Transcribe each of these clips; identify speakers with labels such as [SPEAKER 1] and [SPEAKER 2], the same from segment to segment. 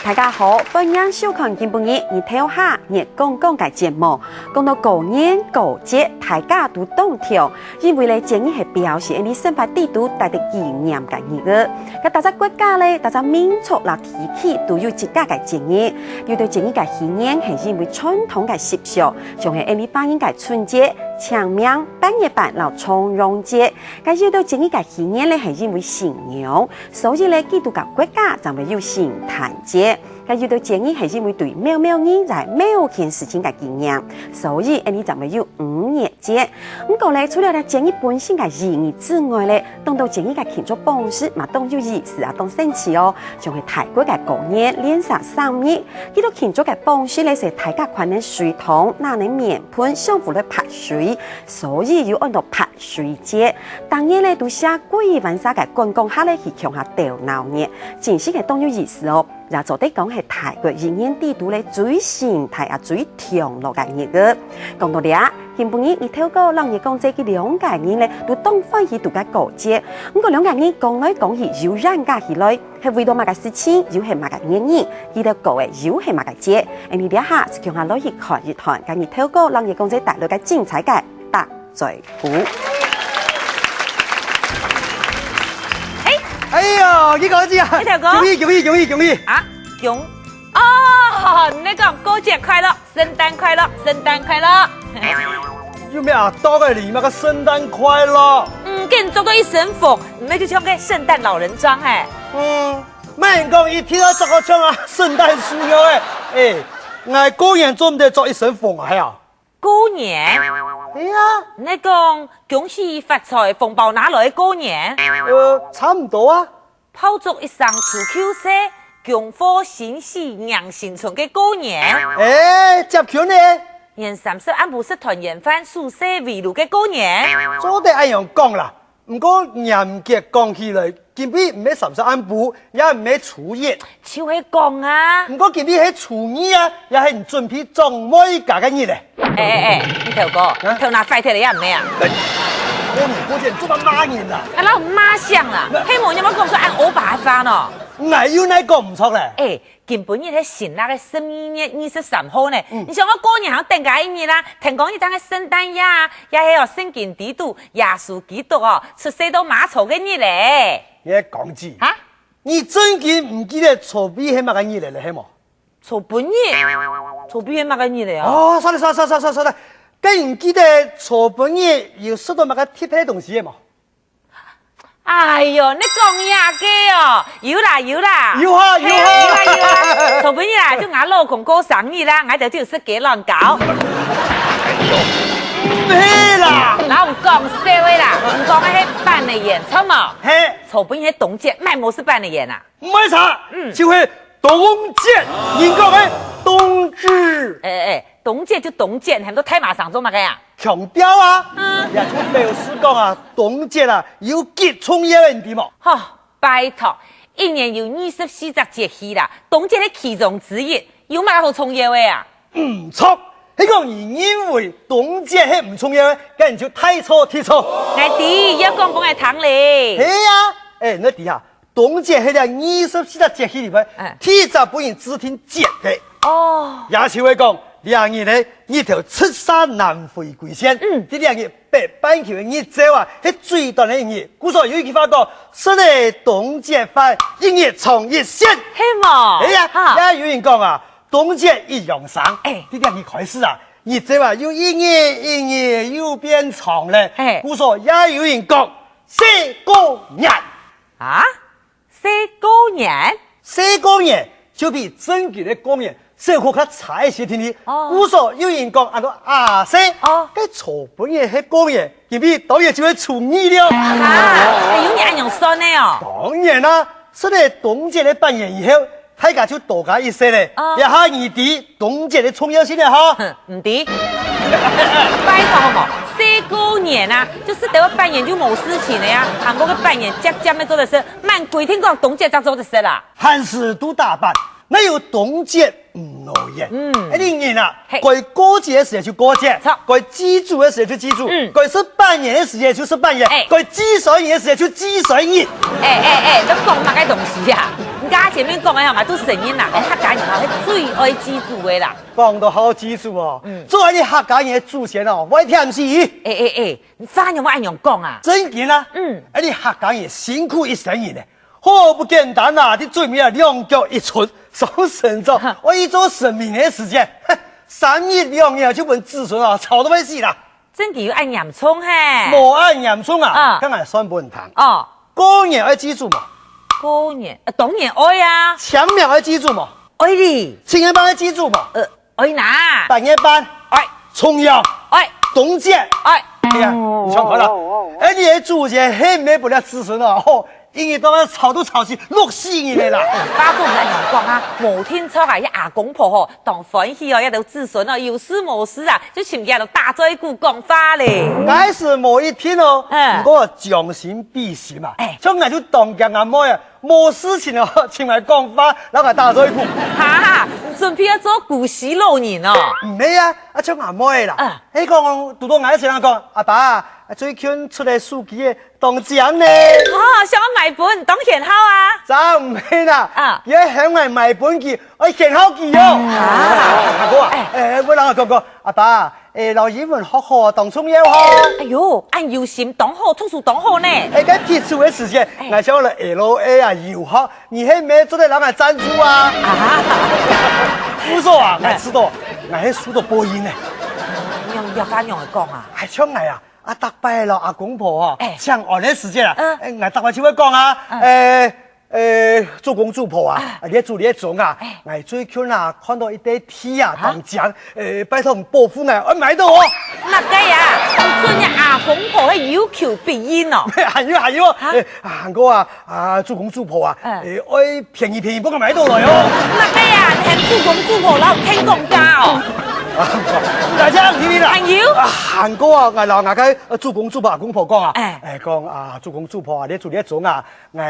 [SPEAKER 1] 大家好，本人收看今本日你睇下热讲讲嘅节目，讲到过年过节，大家都懂條，因為咧建議係表示你身份地圖帶得紀念嘅意義。咁大家國家咧，大家民族啦地區都有自家嘅建議，有對建議嘅紀念係因為傳統嘅習俗，像係你辦應嘅春節、清明、半夜班、然後重陽節，咁有對建議嘅紀念咧係因為信仰，所以咧基督教國家就會有聖誕節。咁有到建議係因為對某某人在某件事情嘅紀念，所以你就會有五月節。咁個咧，除了咧建議本身嘅意義之外咧，當到建議嘅慶祝方式嘛，當有意思啊，當新奇哦，仲係泰國嘅過年連續3日，呢度慶祝嘅方式咧係大家可能水桶、拿嚟面盆相互嚟拍水，所以要按到拍水節。當然咧，都寫鬼玩沙嘅觀光客咧去強下吊鬧熱，真係當有意思哦。然後做啲講係泰國人煙地圖咧最生態啊最長落嘅嘢嘅。講到呢，前半日你透過讓嘢講這個兩個人咧都當翻去度嘅過節，咁個兩個人講來講去有人家起來，係為到乜嘅事情，又係乜嘅原因，記得講嘅又係乜嘅節。你呢下就叫下攞去看一看，咁你透過讓嘢講這大陸嘅精彩嘅大嘴鼓。
[SPEAKER 2] 哎呀，呢個知啊！
[SPEAKER 1] 呢條歌，
[SPEAKER 2] 恭喜
[SPEAKER 1] 啊，恭哦，你講過節快樂，聖誕快樂，聖誕快樂。
[SPEAKER 2] 有咩啊？多嘅禮物嘅聖誕快樂。
[SPEAKER 1] 給你做到一身服，那就唱個聖誕老人裝哎。
[SPEAKER 2] 咩人講一聽到這個唱啊，聖誕樹嘅我過年做唔得做一身服啊，係啊。
[SPEAKER 1] 過年？
[SPEAKER 2] 哎呀，
[SPEAKER 1] 你講恭喜發財，紅包拿來過年？
[SPEAKER 2] 差唔多啊。
[SPEAKER 1] 炮竹一聲除口聲，恭賀新喜迎新春嘅過年。
[SPEAKER 2] 接橋呢？
[SPEAKER 1] 年30暗部食團圓飯，宿舍圍爐嘅過年。
[SPEAKER 2] 做得一樣講啦，唔過嚴格講起來，今日唔係30暗部，也唔係初一。
[SPEAKER 1] 就係講啊。
[SPEAKER 2] 唔過今日係初二啊，也係唔準備裝每家嘅日咧。
[SPEAKER 1] 你條哥，頭拿快鐵嚟啊唔咩啊？
[SPEAKER 2] 過節做乜罵人啊？
[SPEAKER 1] 啊，老媽想啦，希望有冇講說按歐巴翻哦。
[SPEAKER 2] 我要那個唔錯咧。
[SPEAKER 1] 今本日係新曆嘅12月23號呢。你想我過年還等下一日啦？聽講呢張嘅聖誕夜啊，也係哦聖經基督耶穌基督哦出世到馬槽嘅日咧。
[SPEAKER 2] 你講字嚇？你真嘅唔記得錯別係乜嘅日嚟咧？係冇？
[SPEAKER 1] 錯本日，錯別係乜嘅日嚟啊？
[SPEAKER 2] 哦，算啦，更唔記得錯本日要收到乜嘅貼嘅東西係冇？
[SPEAKER 1] 哎呦，你講呀嘅哦，有啦，
[SPEAKER 2] 有啊，
[SPEAKER 1] 錯本日啦，就我老公過生日啦，我就食幾浪糕。
[SPEAKER 2] 咩啦？
[SPEAKER 1] 嗱，唔講笑嘅啦，唔講係辦嘅演出嘛。
[SPEAKER 2] 係，
[SPEAKER 1] 錯本日冬節，咪冇事辦嘅演啊？
[SPEAKER 2] 唔係啥，就係冬節，應該係冬至。
[SPEAKER 1] 冬節就冬節，係咪都太馬上做乜嘅呀？
[SPEAKER 2] 強調啊！也就沒有事講啊，冬節啦，有結創業嘅人冇？
[SPEAKER 1] 拜託，一年有24個節氣啦，冬節係其中之一，有乜好創業嘅啊？
[SPEAKER 2] 唔錯，你講你因為冬節係唔創業嘅，咁你就太錯。我
[SPEAKER 1] 哋要講嘅堂嚟。
[SPEAKER 2] 係啊，我睇下，冬節係在24個節氣裏面，提早俾人指定節嘅。也就會講。兩日呢，一條出山南回歸線。呢兩日北半球嘅日子啊，係最短嘅日。故所有一句話講，是呢冬節飯，一日長一線。
[SPEAKER 1] 係嘛？
[SPEAKER 2] 也有人講啊，冬節一陽生。呢兩日開始啊，日子啊又一日又變長咧。故所也有人講，四個年
[SPEAKER 1] 啊，
[SPEAKER 2] 四個年就比正月嘅過年。生活較彩些天啲，故所有人講按照西，該錯本嘢係過年，今日當然就係初二了。
[SPEAKER 1] 有人用算呢哦？
[SPEAKER 2] 當然啦，是咧冬節嘅半年以後，大家就多加一些咧。一下二啲冬節嘅重要性咧哈。
[SPEAKER 1] 唔啲，拜託好冇？四個年啊，就是得個半年就冇事情了呀。韓國嘅半年漸漸的做的事，慢規定講冬節才做的事啦。
[SPEAKER 2] 漢時都大辦，哪有冬節？唔勞嘢，一年啊，該過節嘅時候就過節，該祭祖嘅時候就祭祖，該是半年嘅時候就是半年，該祭神嘅時候就祭神日。
[SPEAKER 1] 都講乜嘅東西呀？
[SPEAKER 3] 家前面讲的嘛都声音啦，客家人吼是最爱记住的啦。
[SPEAKER 2] 讲到好记住哦，作为你客家人的祖先哦，我听是。
[SPEAKER 3] 你反正我按样讲啊。
[SPEAKER 2] 真嘅啦，你客家人辛苦一生人呢，好不简单啊！你最尾啊两脚一出，上神州，我一做神明的时间，3日2夜就问子孙啊，吵到要死啦！
[SPEAKER 3] 真嘅要按严冲嘿，
[SPEAKER 2] 无按严重啊，梗系算不堂
[SPEAKER 3] 哦。
[SPEAKER 2] 过年要记住嘛，
[SPEAKER 3] 过年当然爱啊，
[SPEAKER 2] 前面要记住嘛，
[SPEAKER 3] 爱你，
[SPEAKER 2] 青年班要记住嘛，
[SPEAKER 3] 爱哪？
[SPEAKER 2] 半夜班
[SPEAKER 3] 爱，
[SPEAKER 2] 重阳
[SPEAKER 3] 爱，
[SPEAKER 2] 冬节
[SPEAKER 3] 爱。
[SPEAKER 2] 哎呀，你瞧看了，你的祖先很没不了子孙啊，因为当然吵都吵起6死人来啦。
[SPEAKER 3] 家中人讲啊，无天初下一阿公婆吼，当欢喜哦，一头子孙哦，有事无事啊，就请假都大嘴鼓讲话咧。
[SPEAKER 2] 该是某一天哦，不过将心比心嘛，从来就当家阿妹啊，冇事情哦，请来讲话，然后大嘴鼓。
[SPEAKER 3] 哈，准备要做古稀老人哦。
[SPEAKER 2] 唔系啊，像阿妹啦，讲读到眼时人讲，阿爸最近出来书记的当奖呢。
[SPEAKER 3] 想要买本当显好啊？
[SPEAKER 2] 咋唔系啦？要向我买本记，我显好记哦。阿哥啊，我啷个讲讲，阿爸，老语文学好当重要哈。
[SPEAKER 3] 哎呦，按有心当好，读书当好呢。
[SPEAKER 2] 个提出的时间，我想了 LA 啊，游学，你还没做得人家赞助啊？不错啊，我知道，我还输到播音呢。
[SPEAKER 3] 要反样来讲啊？
[SPEAKER 2] 还像我啊，大伯老阿公婆啊，像我的时间啊，我大伯就会讲啊，做公主婆啊，你做你种啊，我最近啊看到一堆梯啊当奖，拜托保护我买到哦。
[SPEAKER 3] 那个呀，准呀阿公婆系有求必应哦。
[SPEAKER 2] 还有，韩国啊，做公主婆啊，爱便宜帮我买到来哦。
[SPEAKER 3] 那个呀，听做公主婆老听讲价哦。
[SPEAKER 2] 大家听听啦。
[SPEAKER 3] 还有
[SPEAKER 2] 韩国啊，我老外个做公主婆阿公婆讲啊，讲啊，做公主婆啊，你做你种啊，我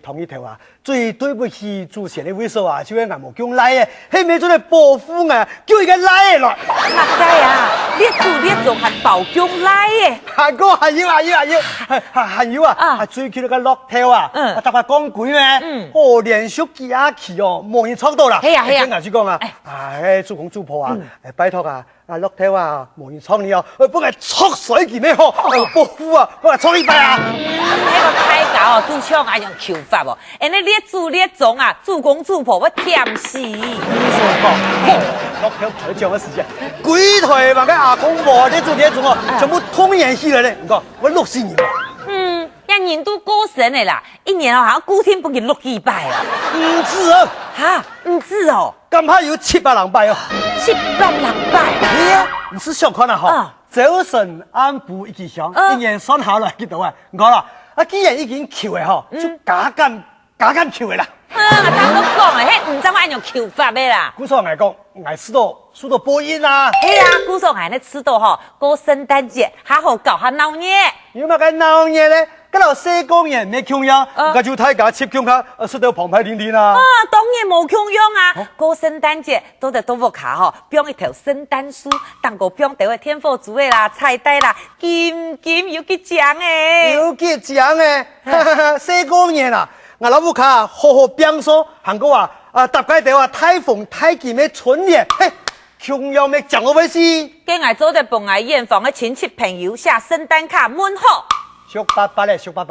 [SPEAKER 2] 同意头啊，最对不起祖先的位数啊，就系我冇叫来嘅，系咪做嚟保护啊，叫伊个来咯。
[SPEAKER 3] 那个呀，你做你种系保姜来嘅。
[SPEAKER 2] 韩国还有，最近那个落头啊，我大伯讲鬼咩？连续几下期哦，冇人创到啦。
[SPEAKER 3] 係啊，
[SPEAKER 2] 我就讲啊，做公主婆啊，拜托啊，落头啊，冇人创你哦，帮佢戳水件咩好，保护啊，帮佢创一摆啊。
[SPEAKER 3] 那个太搞哦，都像那样求法哦。你做你种啊，做公主婆我甜死。
[SPEAKER 2] 落头才讲嘅时间，鬼台话个阿公婆，你做你种哦，全部通演起来咧，唔讲我6死人。
[SPEAKER 3] 人都过生的啦，一年好像固定不给6几拜啊。
[SPEAKER 2] 唔止哦，
[SPEAKER 3] 唔止哦，
[SPEAKER 2] 咁怕有700人拜哦
[SPEAKER 3] ，700人拜。
[SPEAKER 2] 你是想看啊哈？早晨按部一吉祥，一年算下来几多啊？唔讲啦，既然已经求的哈，就加减求的啦。
[SPEAKER 3] 我当都讲诶，迄唔知我按样求法的啦。
[SPEAKER 2] 古时候我讲，我输到播音啦。
[SPEAKER 3] 系啊，古时候我咧吃到吼，过圣诞节还好搞下闹热。
[SPEAKER 2] 有乜个闹热咧？嗰老西公人没穷样，我就睇架切穷卡，输到澎湃天天啦。
[SPEAKER 3] 当然冇穷样啊！过圣诞节都得多副卡吼，编一条圣诞树，当个编到个天佛族的啦，彩带啦，金有几奖诶？
[SPEAKER 2] 有几奖诶？西公人啊！我老母卡好好编说，韩国大概条台风太极的春联，嘿，穷样咩奖我位是？
[SPEAKER 3] 今日做得帮我远房的亲戚朋友写圣诞卡问好。
[SPEAKER 2] 俗巴巴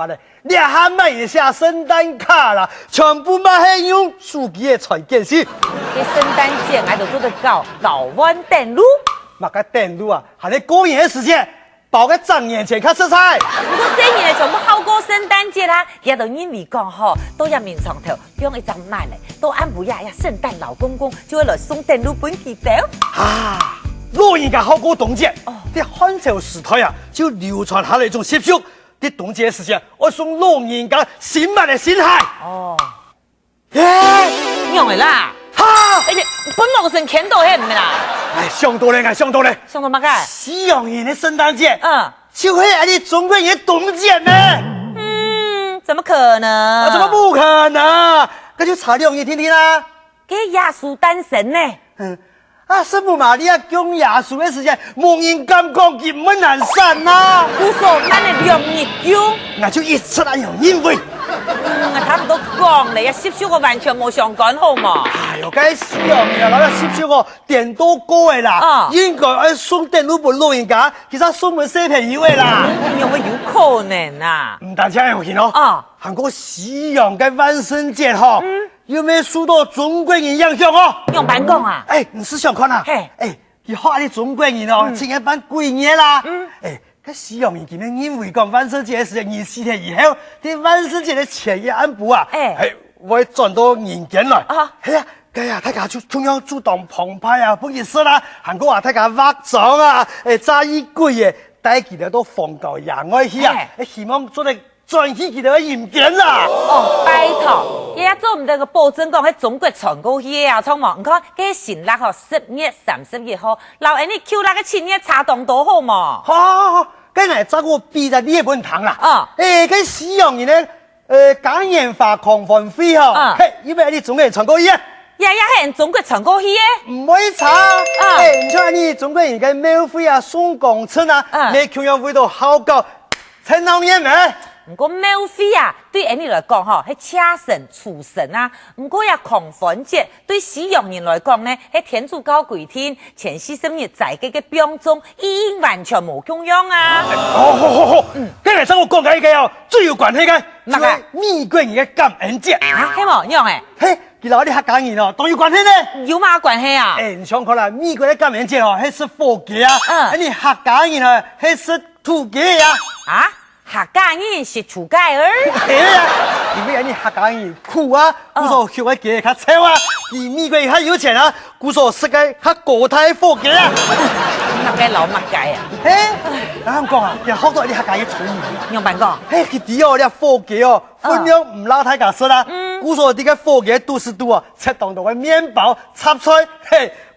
[SPEAKER 2] 嘞，你还买一下圣诞卡啦？全部买系用手机的传简讯。
[SPEAKER 3] 这圣诞节我就做得到老湾电路，
[SPEAKER 2] 嘛个电路啊，还得过年的时间，包个正年前看色彩。
[SPEAKER 3] 不过这年全部好过圣诞节啦，也都因为讲吼，都要面床头不用一张买嘞，都按不呀圣诞老公公就会来送电路本记得。
[SPEAKER 2] 老人家好过冬节，在汉朝时代啊，就流传下来一种习俗。在冬节时间，我送老人家新买的新鞋。
[SPEAKER 3] 用的啦。而且本毛神看到迄唔啦。
[SPEAKER 2] 想到嘞，
[SPEAKER 3] 想到乜个？
[SPEAKER 2] 西洋人的圣诞节，就是俺的中国人的冬节呢。
[SPEAKER 3] 怎么可能？
[SPEAKER 2] 怎么不可能？那就查两日听听啦。
[SPEAKER 3] 给耶稣诞生呢？
[SPEAKER 2] 圣母玛利亚供耶稣的时间，冇人敢讲佢唔难散呐。
[SPEAKER 3] 古说咱的2日供，
[SPEAKER 2] 那就一出来有因为，
[SPEAKER 3] 他们都讲了，呀，吸收个完全冇相干好嘛。
[SPEAKER 2] 哎呦，该死哦！你啊，老要吸收个电多高的啦，应该要送电脑本老人家，其实送本小朋友的啦。
[SPEAKER 3] 有冇有可能啊？
[SPEAKER 2] 唔单止有钱哦，韩国西洋嘅万圣节哈，有没有受到中国人影响哦？
[SPEAKER 3] 用办讲啊？
[SPEAKER 2] 你思想看啊？以后啲中国人哦，请一班鬼嘢啦。个西洋人今日因为讲万圣节的时间24天以后，啲万圣节的前一暗部啊，我转到人间来。系啊，佢啊，大家就中央主动澎湃啊，不意思啦。韩国话大家化妆啊，炸衣鬼嘅，带佢哋都放到野外去啊，希望做嚟转起佢哋嘅严检啦。
[SPEAKER 3] 拜托，也做唔得个保证讲喺中国传过去啊，聪冇？你看，佢新历10月31号，老人你 Q 那个7月查动多好嘛？
[SPEAKER 2] 好，跟来照顾逼在日本堂啦。跟西洋人呢，感染法狂欢会哈，因为你中国人传过去啊。
[SPEAKER 3] 呀，系中国传过去嘅，
[SPEAKER 2] 唔会查。你像你中国人嘅庙会啊、送工程啊，你中央会到好高，陈老爷们。
[SPEAKER 3] 唔过庙会啊，对人哋来讲吼，系车神、厨神啊。唔过呀，狂欢节对西洋人来讲呢，系天主教规定，前40日在嘅标中已经完全冇供养啊。
[SPEAKER 2] 好，今日真我讲嘅嘅哦，最有关系嘅，乜嘅美国人嘅感恩节
[SPEAKER 3] 啊，系冇样诶？
[SPEAKER 2] 嘿，佢老啲客家人哦，當有關係呢？
[SPEAKER 3] 有嘛關係啊？
[SPEAKER 2] 你想看啦，美國嘅感恩節哦，係食火雞啊，你客家人啊，係食土雞啊。
[SPEAKER 3] 客家人是土雞兒？
[SPEAKER 2] 係啊，因為你客家人苦啊，故所學嘅雞較臭啊，而美國人較有錢啊，故所食嘅較國泰火雞啊。
[SPEAKER 3] 乜嘅老乜計啊？
[SPEAKER 2] 啱講啊，又好多啲客家嘅傳言。
[SPEAKER 3] 用辦講？
[SPEAKER 2] 佢啲哦，啲火雞哦，分量唔撈太夾實啦。故所啲嘅火雞都是多啊，食當到嘅麵包插菜，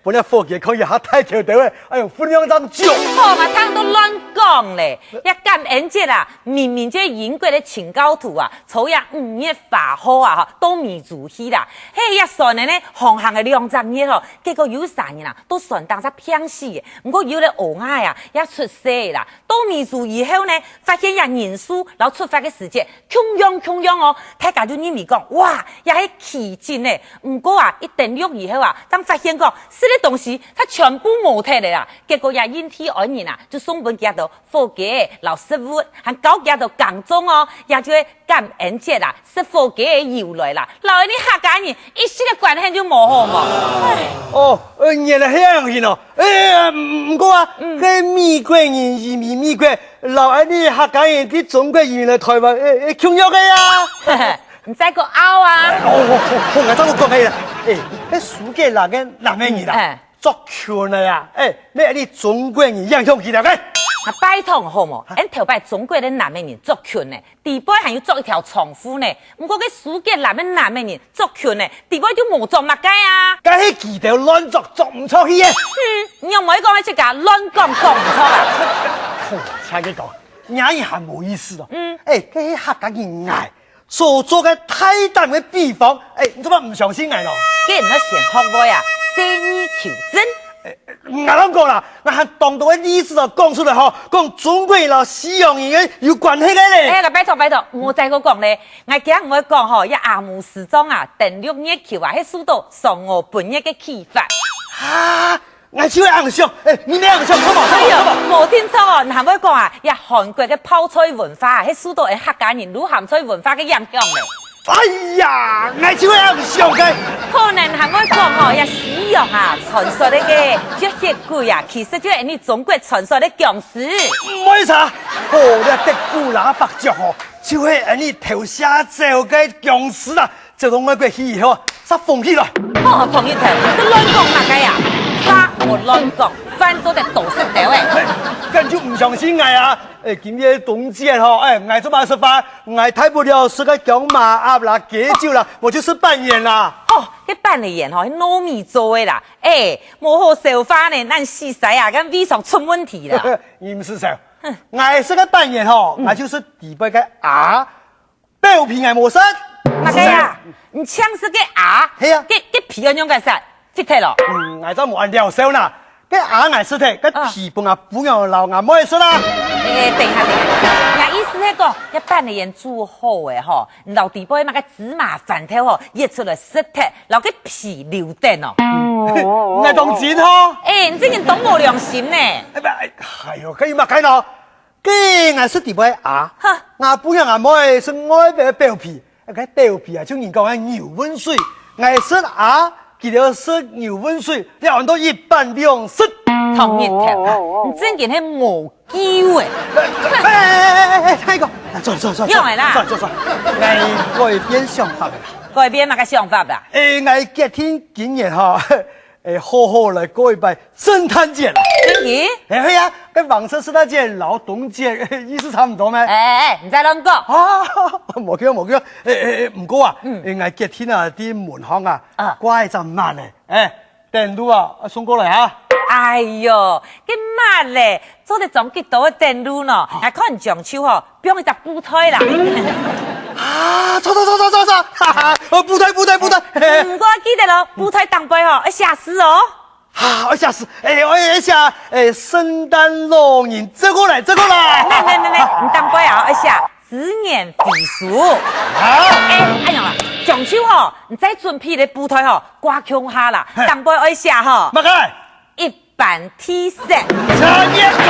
[SPEAKER 2] 本嚟火雞可以下太條條嘅，哎呦，分量咁少。
[SPEAKER 3] 好嘛，他們都亂講咧。一感恩節啊，明明即係英國嘅清教徒啊，從呀5月8號啊，都未做起啦。嘿，一算呢，航行嘅200日咯，結果有3人啊，都算當咗騙死嘅。不過有咧俄愛啊，也出世啦。都未做以後呢，發現呀人數，然後出發嘅時間，窮樣哦，大家就認為講，哇，也係奇蹟呢。不過啊，一登陸以後啊，當發現講，東西他全部冇睇嚟啦，結果也因天而然啊，就送本家到火雞、老食物，還搞家到港中哦，也就感恩節啦，食火雞嘅由來啦，老人啲客家人一時嘅關係就冇好嘛。
[SPEAKER 2] 原來係咁樣哦，唔過啊，佢美國人移民美國，老人啲客家人啲中國移民嚟台灣，窮咗嘅呀。
[SPEAKER 3] 唔使個拗啊！
[SPEAKER 2] 我真係講起啦，啲蘇格蘭嘅南美人啦，作權啊呀，咩啲中國人影響佢哋嘅？
[SPEAKER 3] 拜託好冇？俺頭擺中國嘅南美人作權呢，地背還要作一條長褲呢。唔過佢蘇格蘭嘅南美人作權呢，地背就冇作乜計啊？
[SPEAKER 2] 梗係佢哋亂作唔出去嘅。
[SPEAKER 3] 你又唔可以講喺出架亂講唔錯啊？
[SPEAKER 2] 聽佢講，啱嘢係冇意思咯。佢係客家人嗌。所做嘅太大嘅比方，你做乜唔相信我咯？
[SPEAKER 3] 既然我先學過呀，生意求真。
[SPEAKER 2] 我諗過啦，我係當到嘅歷史就講出嚟嗬，講中國人同西洋人嘅有關係嘅咧。
[SPEAKER 3] 拜託，我再個講咧，我今日我講嗬，一阿姆斯壯啊，登陸月球啊，喺蘇到上我本日嘅啟發。
[SPEAKER 2] 我只會硬上，你咩硬上？好
[SPEAKER 3] 冇聽錯哦，嗱，我講啊，呀韓國嘅泡菜文化喺蘇到係客家人魯鹹菜文化嘅影響咧。
[SPEAKER 2] 哎呀，我只會硬上嘅。
[SPEAKER 3] 可能係我講哦，呀西洋啊傳說嘅這些鬼啊，其實就係你中國傳說嘅僵屍。
[SPEAKER 2] 唔可以查，你的古喇叭腳哦，就係你頭下走嘅僵屍啦，就同我個氣候啊，殺瘋起來。
[SPEAKER 3] 同一條，都亂講乜嘅呀？我亂講，翻咗隻杜色條誒，
[SPEAKER 2] 根本就唔相信我啊！今日冬節嗬，我做乜食飯？我睇不了食個姜麻鴨啦、雞酒啦，我就是扮演啦。
[SPEAKER 3] 啲扮演嗬，係糯米做嘅啦，冇好笑翻呢，咱死仔啊，咁味上出問題啦。
[SPEAKER 2] 你唔是笑，我食個扮演嗬，我就是地背嘅鴨，表皮係冇食。
[SPEAKER 3] 乜嘅呀？你槍食嘅鴨？
[SPEAKER 2] 係啊，
[SPEAKER 3] 啲皮嗰樣嘅實。即係咯，
[SPEAKER 2] 我就冇按條手啦，啲牙牙實體，啲皮本啊不用留牙冇意思啦。
[SPEAKER 3] 等下，我意思是那个一般的人煮好的吼，老底杯那个芝麻饭头吼，热出来湿脱，然后个皮流蛋哦。
[SPEAKER 2] 我当真哈？
[SPEAKER 3] 你这人懂无良心呢？
[SPEAKER 2] 哎呦，可以嘛？看到，给俺是底杯啊！
[SPEAKER 3] 哈，
[SPEAKER 2] 俺不像俺妹是外边表皮，个表皮啊，就人讲俺牛温水，俺是啊，记得是牛温水，两都120
[SPEAKER 3] 同一条啊！你真件係無機會。
[SPEAKER 2] 太哥，坐，
[SPEAKER 3] 用嚟啦，
[SPEAKER 2] 坐，我改變想法啦。
[SPEAKER 3] 改變乜個想法啦？
[SPEAKER 2] 我今天今年哈，好好來過一擺聖誕節啦。
[SPEAKER 3] 真嘅？
[SPEAKER 2] 係啊，跟黃色聖誕節、勞動節意思差唔多咩？
[SPEAKER 3] 唔使亂講。
[SPEAKER 2] 啊，冇叫，唔過啊，我今天啊啲門口啊，掛一盞燈咧，電爐啊送過嚟哈。
[SPEAKER 3] 哎呦，咁乜咧？做得總幾多嘅電爐呢？還可能中秋吼，不用一隻布台啦。
[SPEAKER 2] 啊，錯，哈哈，布台。
[SPEAKER 3] 唔過記得咯，布台當歸吼，要下死哦。
[SPEAKER 2] 啊，我下死，我一下，聖誕老人這個來。
[SPEAKER 3] 沒，唔當歸啊，要下子年避暑。哎呀，中秋吼，你再準備的布台吼，掛強下啦，當歸要下吼。
[SPEAKER 2] 乜嘅？
[SPEAKER 3] 一般體色。
[SPEAKER 2] 茶葉講。